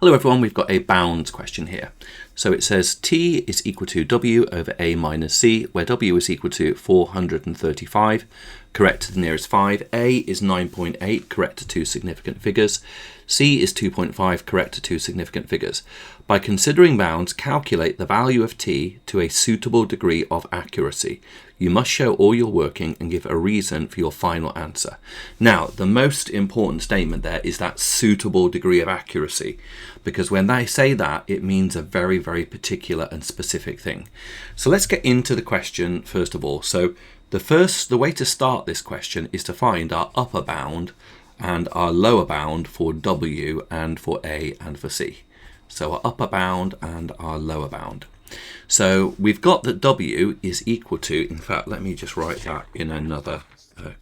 Hello everyone, we've got a bounds question here. So it says t is equal to w over a minus c, where w is equal to 435, correct to the nearest 5. A is 9.8, correct to two significant figures. C is 2.5, correct to two significant figures. By considering bounds, calculate the value of t to a suitable degree of accuracy. You must show all your working and give a reason for your final answer. Now, the most important statement there is that suitable degree of accuracy, because when they say that, it means a very, very particular and specific thing. So let's get into the question first of all. So the way to start this question is to find our upper bound and our lower bound for w and for a and for c. So our upper bound and our lower bound. So we've got that w is equal to, in fact, let me just write that in another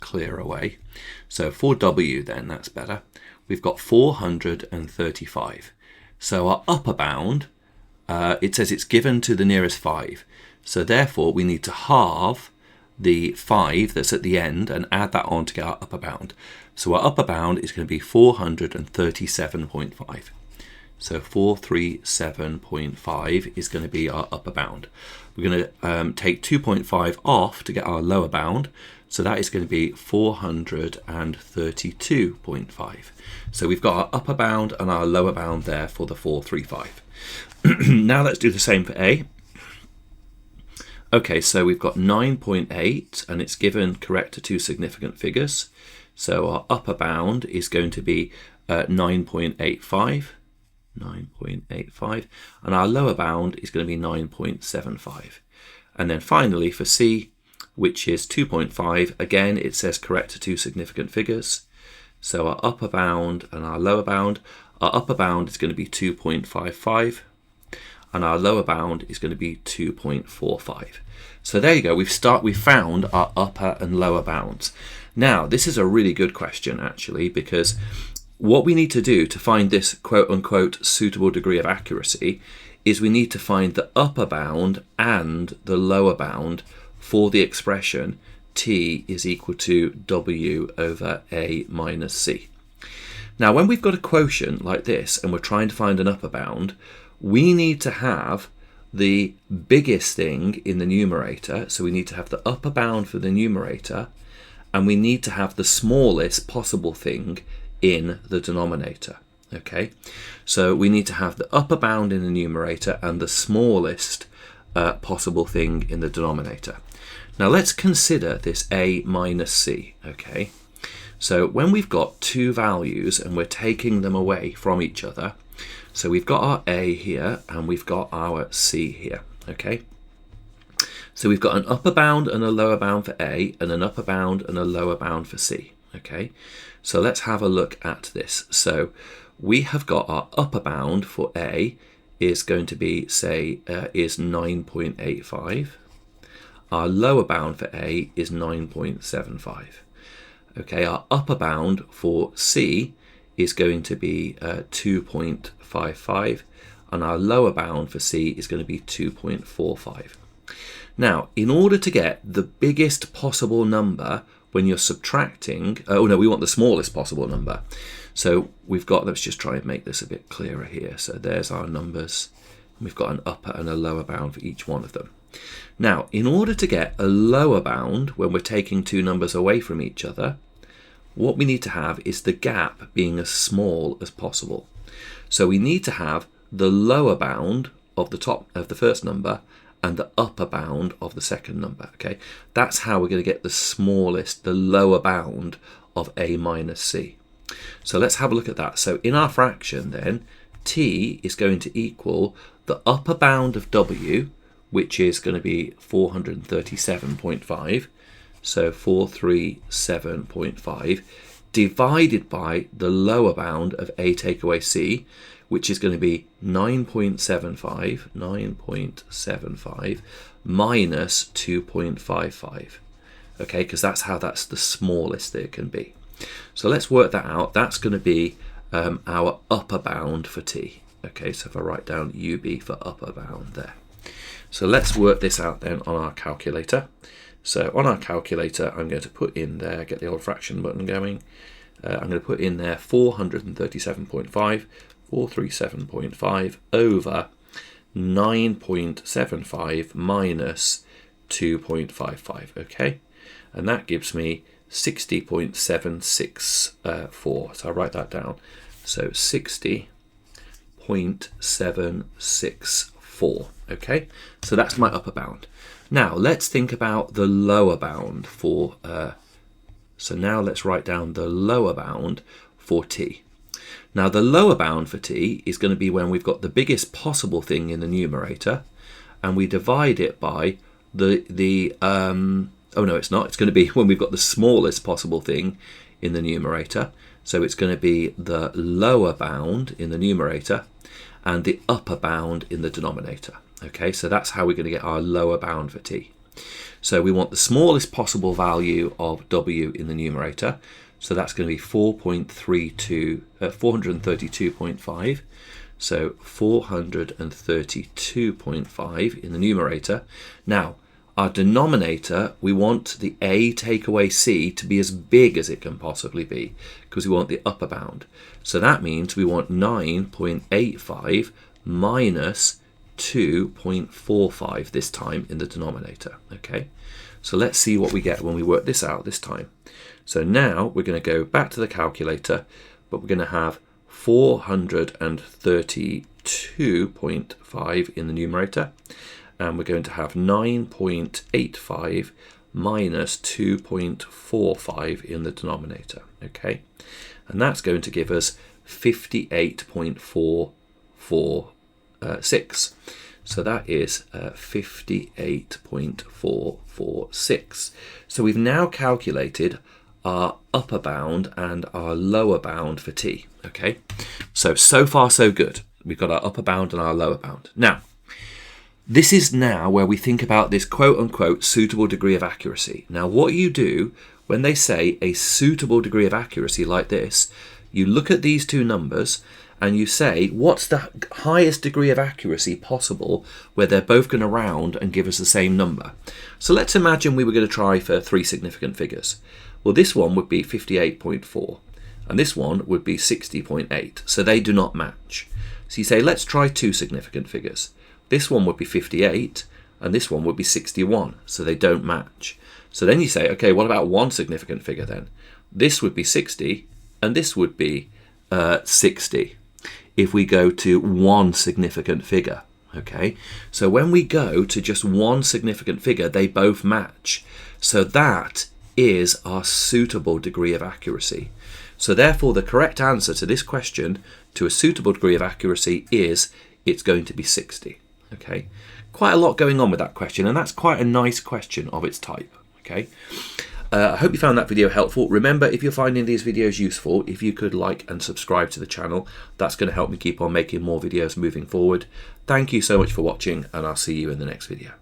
clearer way. So for w then, that's better, we've got 435. So our upper bound, it says it's given to the nearest 5. So therefore we need to halve the 5 that's at the end and add that on to get our upper bound. So our upper bound is going to be 437.5. So 437.5 is going to be our upper bound. We're going to take 2.5 off to get our lower bound. So that is going to be 432.5. So we've got our upper bound and our lower bound there for the 435. Now let's do the same for A. Okay, so we've got 9.8 and it's given correct to two significant figures. So our upper bound is going to be 9.85. And our lower bound is going to be 9.75. And then finally for C, which is 2.5, again it says correct to two significant figures. So our upper bound and our lower bound is going to be 2.55 and our lower bound is going to be 2.45. So there you go, we've found our upper and lower bounds. Now this is a really good question actually, because what we need to do to find this quote-unquote suitable degree of accuracy is we need to find the upper bound and the lower bound for the expression t is equal to w over a minus c. Now when we've got a quotient like this and we're trying to find an upper bound, we need to have the biggest thing in the numerator. So we need to have the upper bound for the numerator and we need to have the smallest possible thing in the denominator. Okay, so we need to have the upper bound in the numerator and the smallest possible thing in the denominator. Now let's consider this a minus c. Okay, so when we've got two values and we're taking them away from each other, so we've got our a here and we've got our c here. Okay, so we've got an upper bound and a lower bound for a and an upper bound and a lower bound for c. Okay, so let's have a look at this. So we have got our upper bound for A is going to be, say, is 9.85. Our lower bound for A is 9.75. Okay, our upper bound for C is going to be 2.55 and our lower bound for C is going to be 2.45. Now, in order to get the biggest possible number when you're subtracting, we want the smallest possible number. So we've got, let's just try and make this a bit clearer here. So there's our numbers. We've got an upper and a lower bound for each one of them. Now, in order to get a lower bound when we're taking two numbers away from each other, what we need to have is the gap being as small as possible. So we need to have the lower bound of the top of the first number and the upper bound of the second number. Okay, that's how we're going to get the smallest, the lower bound of a minus c. So let's have a look at that. So in our fraction then, t is going to equal the upper bound of w, which is going to be 437.5, so 437.5, divided by the lower bound of a take away c, which is going to be 9.75 minus 2.55. Okay, because that's the smallest that it can be. So let's work that out. That's going to be our upper bound for t. Okay, so if I write down ub for upper bound there. So let's work this out then on our calculator. So on our calculator, I'm going to put in there, get the old fraction button going. I'm going to put in there 437.5 437.5 over 9.75 minus 2.55, okay? And that gives me 60.764. So I'll write that down. So 60.764, okay? So that's my upper bound. Now let's think about the lower bound for, so now let's write down the lower bound for t. Now the lower bound for t is going to be when we've got the biggest possible thing in the numerator and we divide it by oh no, it's not. It's going to be when we've got the smallest possible thing in the numerator. So it's going to be the lower bound in the numerator and the upper bound in the denominator. Okay, so that's how we're going to get our lower bound for t. So we want the smallest possible value of w in the numerator. So that's going to be 432.5. So 432.5 in the numerator. Now, our denominator, we want the a take away c to be as big as it can possibly be because we want the upper bound. So that means we want 9.85 minus 2.45 this time in the denominator. Okay, so let's see what we get when we work this out this time. So now we're going to go back to the calculator, but we're going to have 432.5 in the numerator, and we're going to have 9.85 minus 2.45 in the denominator, okay? And that's going to give us 58.446. So that is 58.446. So we've now calculated our upper bound and our lower bound for t, okay? So far so good. We've got our upper bound and our lower bound. Now, this is now where we think about this quote-unquote suitable degree of accuracy. Now, what you do when they say a suitable degree of accuracy like this, you look at these two numbers and you say, what's the highest degree of accuracy possible where they're both going to round and give us the same number? So let's imagine we were going to try for 3 significant figures. Well, this one would be 58.4 and this one would be 60.8. So they do not match. So you say, let's try 2 significant figures. This one would be 58 and this one would be 61. So they don't match. So then you say, okay, what about 1 significant figure then? This would be 60 and this would be 60 if we go to 1 significant figure. Okay, so when we go to just 1 significant figure, they both match. So that is our suitable degree of accuracy. So therefore, the correct answer to this question, to a suitable degree of accuracy, is it's going to be 60. Okay, quite a lot going on with that question, and that's quite a nice question of its type. Okay, I hope you found that video helpful. Remember, if you're finding these videos useful, if you could like and subscribe to the channel, that's going to help me keep on making more videos moving forward. Thank you so much for watching, and I'll see you in the next video.